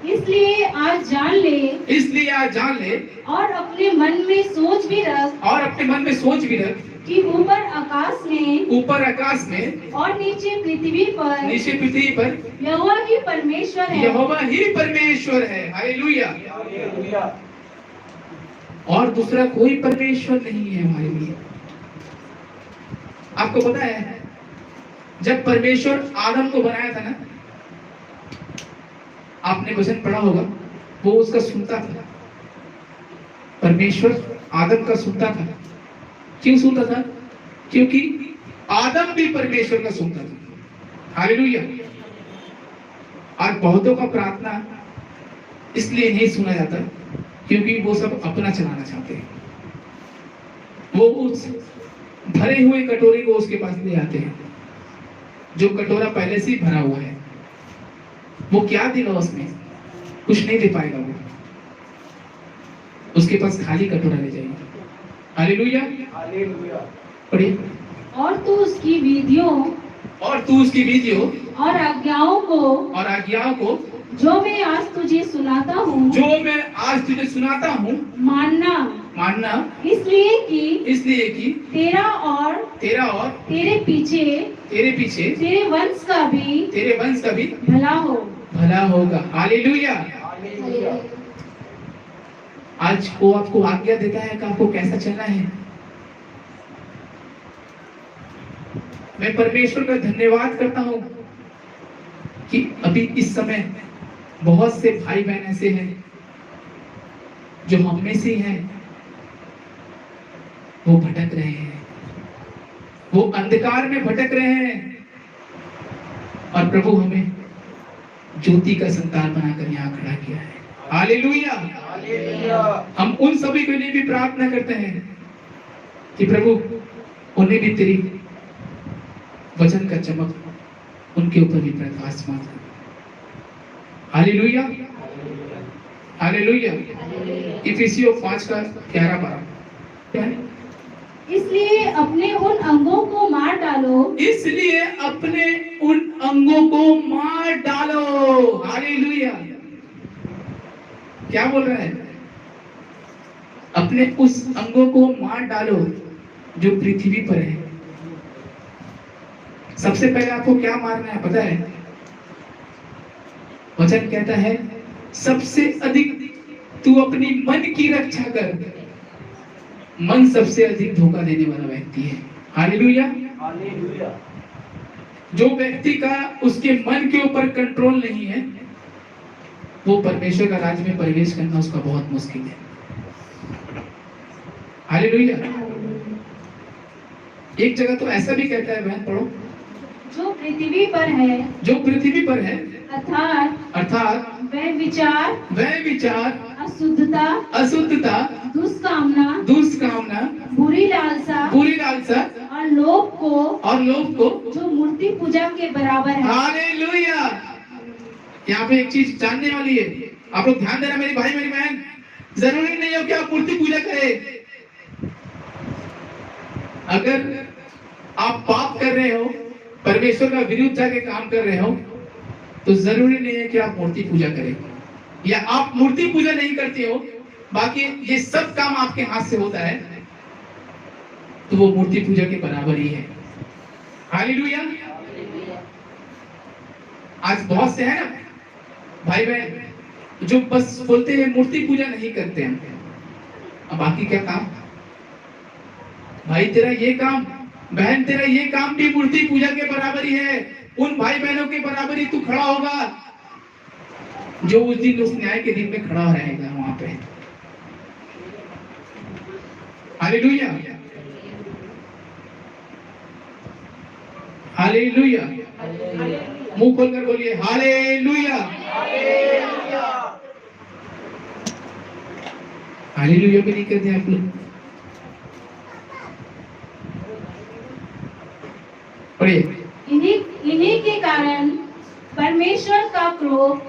इसलिए आज जान ले, इसलिए आज जान ले और अपने मन में सोच भी रख, और अपने मन में सोच भी रख कि ऊपर आकाश में और नीचे पृथ्वी पर यहोवा ही परमेश्वर है। यहोवा ही परमेश्वर है। हालेलुया। और दूसरा कोई परमेश्वर नहीं है हमारे लिए। आपको पता है जब परमेश्वर आदम को बनाया था ना, आपने वचन पढ़ा होगा, वो उसका सुनता था। परमेश्वर आदम का सुनता था। क्यों सुनता था? क्योंकि आदम भी परमेश्वर का सुनता था। हालेलुया। आज बहुतों का प्रार्थना इसलिए नहीं सुना जाता क्योंकि वो सब अपना चलाना चाहते हैं। वो उस भरे हुए कटोरे को उसके पास ले आते हैं, जो कटोरा पहले से ही भरा हुआ है। वो क्या देगा उसमें? कुछ नहीं दे पाएगा। वो उसके पास खाली कटोरा ले जाएगा। हालेलुया। पढ़िए। और तू उसकी विधियों और आज्ञाओं को जो मैं आज तुझे सुनाता हूँ मानना, इसलिए कि तेरा और तेरे पीछे तेरे वंश का भी भला होगा। हालेलुया। आज वो आपको आज्ञा देता है कि आपको कैसा चलना है। मैं परमेश्वर का धन्यवाद करता हूं कि अभी इस समय बहुत से भाई बहन ऐसे हैं जो हम में से हैं, वो भटक रहे हैं, वो अंधकार में भटक रहे हैं, और प्रभु हमें ज्योति का संतान बनाकर यहाँ खड़ा किया है। हालेलुया। हम उन सभी के लिए भी प्रार्थना करते हैं कि प्रभु उन्हें भी तेरी वचन का चमक उनके ऊपर भी प्रकाशमान कर। हालेलुया। हालेलुया। इफिसियों 5 का 11-12 क्या है? इसलिए अपने उन अंगों को मार डालो। हालेलुया। क्या बोल रहा है? अपने उस अंगों को मार डालो जो पृथ्वी पर है। सबसे पहले आपको क्या मारना है पता है? वचन कहता है सबसे अधिक तू अपनी मन की रक्षा कर। मन सबसे अधिक धोखा देने वाला व्यक्ति है। हालेलुया। जो व्यक्ति का उसके मन के ऊपर कंट्रोल नहीं है, वो परमेश्वर का राज्य में प्रवेश करना उसका बहुत मुश्किल है। हालेलुया। एक जगह तो ऐसा भी कहता है, बहन पढ़ो, जो पृथ्वी पर है अर्थात वह विचार अशुद्धता दुष्कामना बुरी लालसा और लोभ को जो मूर्ति पूजा के बराबर है। हालेलुया। यहाँ पे एक चीज जानने वाली है, आप लोग ध्यान देना मेरी भाई मेरी बहन। जरूरी नहीं हो कि आप मूर्ति पूजा करें। अगर आप पाप कर रहे हो, परमेश्वर का विरुद्ध जाके काम कर रहे हो, तो जरूरी नहीं है कि आप मूर्ति पूजा करें, या आप मूर्ति पूजा नहीं करते हो, बाकी ये सब काम आपके हाथ से होता है, तो वो मूर्ति पूजा के बराबर ही है। हालेलुया। आज बहुत से हैं ना भाई बहन जो बस बोलते हैं मूर्ति पूजा नहीं करते हैं, अब बाकी क्या काम? भाई तेरा ये काम, बहन तेरा ये काम भी मूर्ति पूजा के बराबर ही है। उन भाई बहनों के बराबर ही तू खड़ा होगा जो उस दिन उस न्याय के दिन में खड़ा रहेगा वहां पे। हालेलुया। हालेलुया। मुंह खोलकर बोलिए हालेलुया। हालेलुया भी नहीं कहते आप लोग। पढ़िए। इन्हीं के कारण परमेश्वर का क्रोध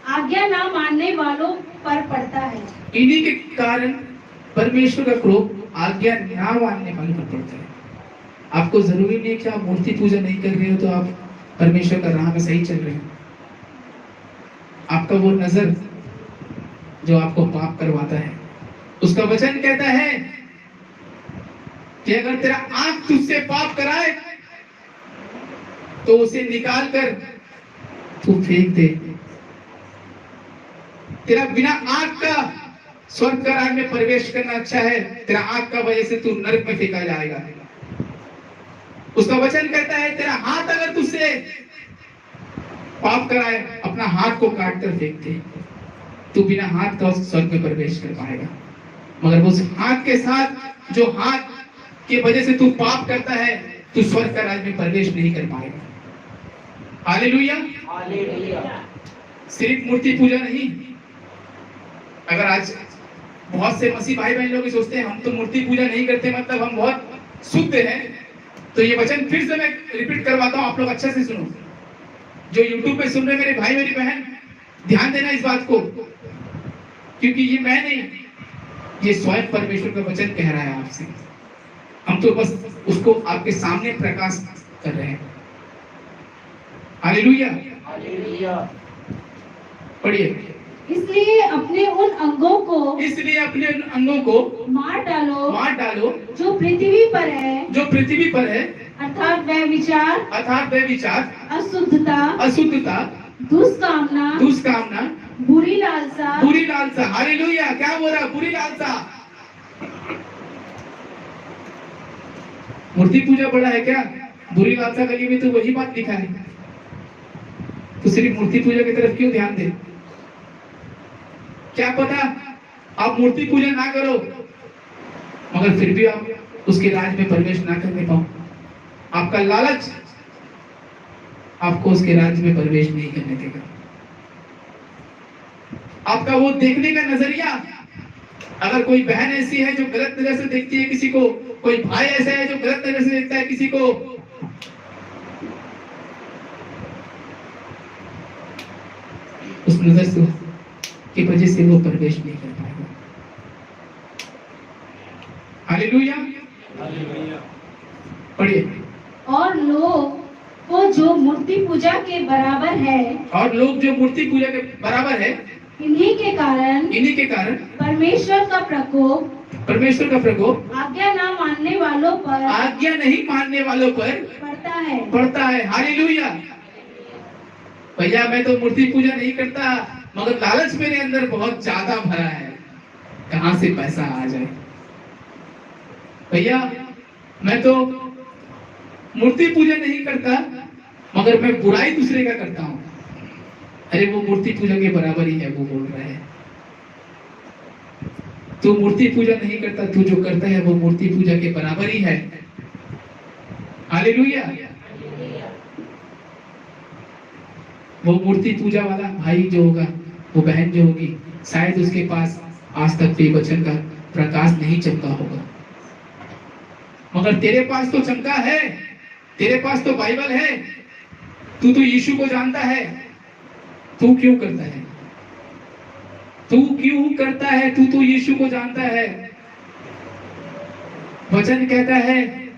आज्ञा ना मानने वालों पर पड़ता है। इन्हीं के कारण परमेश्वर का क्रोध आज्ञा ना मानने वालों पर पड़ता है। आपको जरूरी नहीं कि आप मूर्ति पूजा नहीं कर रहे हो तो आप परमेश्वर का राह में सही चल रहे हो। आपका वो नजर जो आपको पाप करवाता है। उसका वचन कहता है कि अगर तेरा आंख तुझसे पाप कराए तो उसे निकाल कर तू फेंक दे। तेरा बिना आंख का स्वर्ग का राज में प्रवेश करना अच्छा है, तेरा आंख का वजह से तू नरक में फेंका जाएगा। उसका वचन कहता है तेरा हाथ अगर तुझसे पाप कराए, अपना हाथ को काट कर फेंक दे, तू बिना हाथ का उस स्वर्ग में प्रवेश कर पाएगा। मगर उस हाथ के साथ जो हाथ की वजह से तू पाप करता है, तू स्वर्ग का राज में प्रवेश नहीं कर पाएगा। हालेलुया। सिर्फ मूर्ति पूजा नहीं। अगर आज बहुत से मसीह भाई बहन लोग सोचते हैं हम तो मूर्ति पूजा नहीं करते मतलब हम बहुत शुद्ध हैं, तो ये वचन फिर से मैं रिपीट करवाता हूं, आप लोग अच्छे से सुनो। जो यूट्यूब पे सुन रहे मेरे भाई मेरी बहन, ध्यान देना इस बात को, क्योंकि ये मैं नहीं, ये स्वयं परमेश्वर का वचन कह रहा है आपसे। हम तो बस उसको आपके सामने प्रकाश कर रहे हैं। हालेलुया। पढ़िए। इसलिए अपने उन अंगों को मार डालो जो पृथ्वी पर है, अर्थात वह विचार, अशुद्धता, दुष्कामना, बुरी लालसा। हालेलुया। क्या बोल रहा? बुरी लालसा। मूर्ति पूजा बड़ा है क्या? बुरी लालसा के लिए भी तो वही बात लिखा है। तो सिर्फ मूर्ति पूजा की तरफ क्यों ध्यान दे? क्या पता आप मूर्ति पूजा ना करो मगर फिर भी आप उसके राज में प्रवेश ना करने पाओ। आपका लालच आपको उसके राज्य में प्रवेश नहीं करने देगा। आपका वो देखने का नजरिया, अगर कोई बहन ऐसी है जो गलत नजर से देखती है किसी को, कोई भाई ऐसा है जो गलत नजर से देखता है किसी को, उस नजर से की वजह से वो प्रवेश नहीं कर पाएगा। हालेलुया। पढ़िए। और लोग वो जो मूर्ति पूजा के बराबर है, इन्हीं के कारण परमेश्वर का प्रकोप आज्ञा नहीं मानने वालों पर पड़ता है। हालेलुया। भैया मैं तो मूर्ति पूजा नहीं करता मगर लालच मेरे अंदर बहुत ज्यादा भरा है, कहां से पैसा आ जाए। भैया मैं तो मूर्ति पूजा नहीं करता मगर मैं बुराई दूसरे का करता हूं। अरे वो मूर्ति पूजा के बराबर ही है, वो बोल रहा है। तू मूर्ति पूजा नहीं करता, तू जो करता है वो मूर्ति पूजा के बराबर ही है। हालेलुया। वो मूर्ति पूजा वाला भाई जो होगा, वो बहन जो होगी, शायद उसके पास आज तक भी वचन का प्रकाश नहीं चमका होगा, मगर तेरे पास तो चमका है। तेरे पास तो बाइबल है, तू तो यीशु को जानता है। तू क्यों करता है? तू तो यीशु को जानता है। वचन कहता है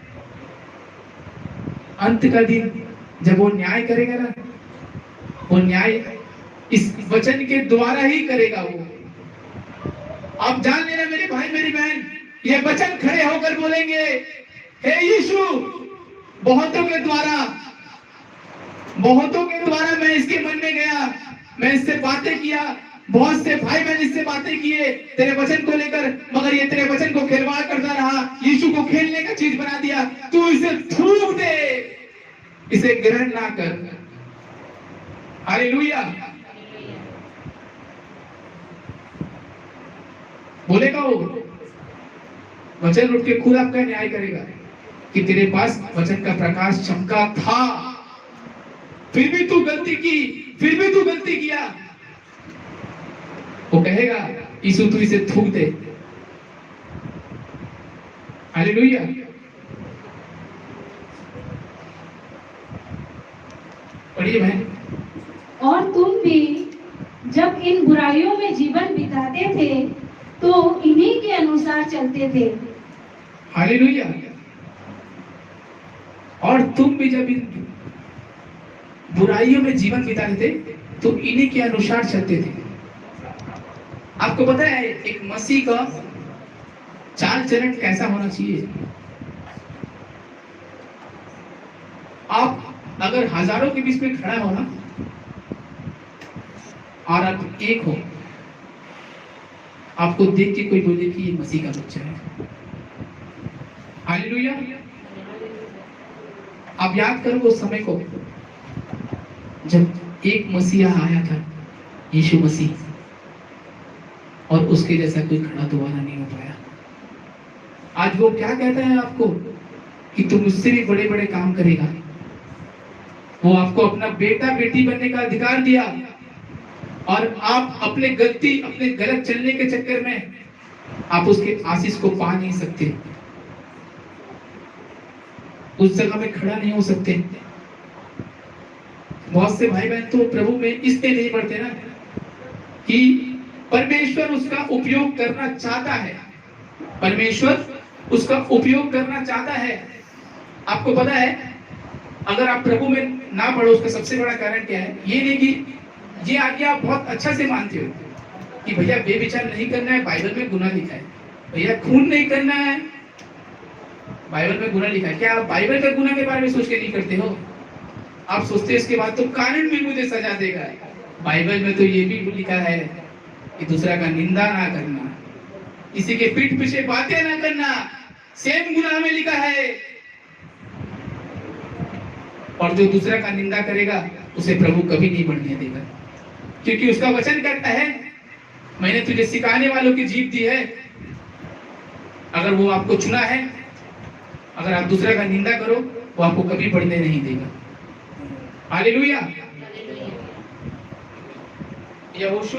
अंत का दिन जब वो न्याय करेगा ना, वो न्याय इस वचन के द्वारा ही करेगा। वो आप जान लेना मेरे भाई मेरी बहन, ये वचन खड़े होकर बोलेंगे, हे यीशु, बहुतों के द्वारा मैं इसके मन में गया, मैं इससे बातें किया, बहुत से भाई बहन इससे बातें किए तेरे वचन को लेकर, मगर ये तेरे वचन को खिलवाड़ करता रहा, यीशु को खेलने का चीज बना दिया। तू इसे थूक दे, इसे ग्रहण ना कर। हालेलुया। बोलेगा वो वचन उठ के खुद आपका न्याय करेगा कि तेरे पास वचन का प्रकाश चमका था, फिर भी तू गलती किया। वो कहेगा यीशु तू इसे थूक दे। हालेलुया। पढ़िए बहन। और तुम भी जब इन बुराइयों में जीवन बिताते थे तो इन्हीं के अनुसार चलते थे। हालेलुया। और तुम भी जब इन बुराइयों में जीवन बिताते थे तो इन्हीं के अनुसार चलते थे। आपको पता है एक मसीह का चाल चलन कैसा होना चाहिए? आप अगर हजारों के बीच में खड़ा हो ना और आप एक हो, आपको देख के कोई बोले कि ये मसीह का बच्चा है। हालेलुया। आप याद करो उस समय को जब एक मसीहा आया था, यीशु मसीह, और उसके जैसा कोई खड़ा दोबारा नहीं हो पाया। आज वो क्या कहता है आपको कि तुम मुझसे भी बड़े बड़े काम करेगा। वो आपको अपना बेटा बेटी बनने का अधिकार दिया और आप अपने गलत चलने के चक्कर में आप उसके आशीष को पा नहीं सकते, उस जगह में खड़ा नहीं हो सकते। बहुत से भाई बहन तो प्रभु में इसलिए नहीं बढ़ते ना कि परमेश्वर उसका उपयोग करना चाहता है। परमेश्वर उसका उपयोग करना चाहता है। आपको पता है अगर आप प्रभु में ना बढ़ो उसका सबसे बड़ा कारण क्या है? ये नहीं कि ये आज्ञा आप बहुत अच्छा से मानते हो कि भैया बेविचार नहीं करना है, बाइबल में गुनाह लिखा है। भैया खून नहीं करना है, बाइबल में गुनाह लिखा है। क्या आप बाइबल का गुनाह के बारे में सोच के नहीं करते हो? आप सोचते इसके बाद तो कानून भी मुझे सजा देगा। बाइबल में तो ये भी लिखा है कि दूसरा का निंदा ना करना, किसी के पीठ पीछे बातें ना करना, सेम गुनाह में लिखा है। और जो दूसरा का निंदा करेगा उसे प्रभु कभी नहीं बढ़ने देगा, क्योंकि उसका वचन कहता है मैंने तुझे सिखाने वालों की जीभ दी है। अगर वो आपको चुना है, अगर आप दूसरा का निंदा करो वो आपको कभी बढ़ने नहीं देगा। हालेलुया। यहोशू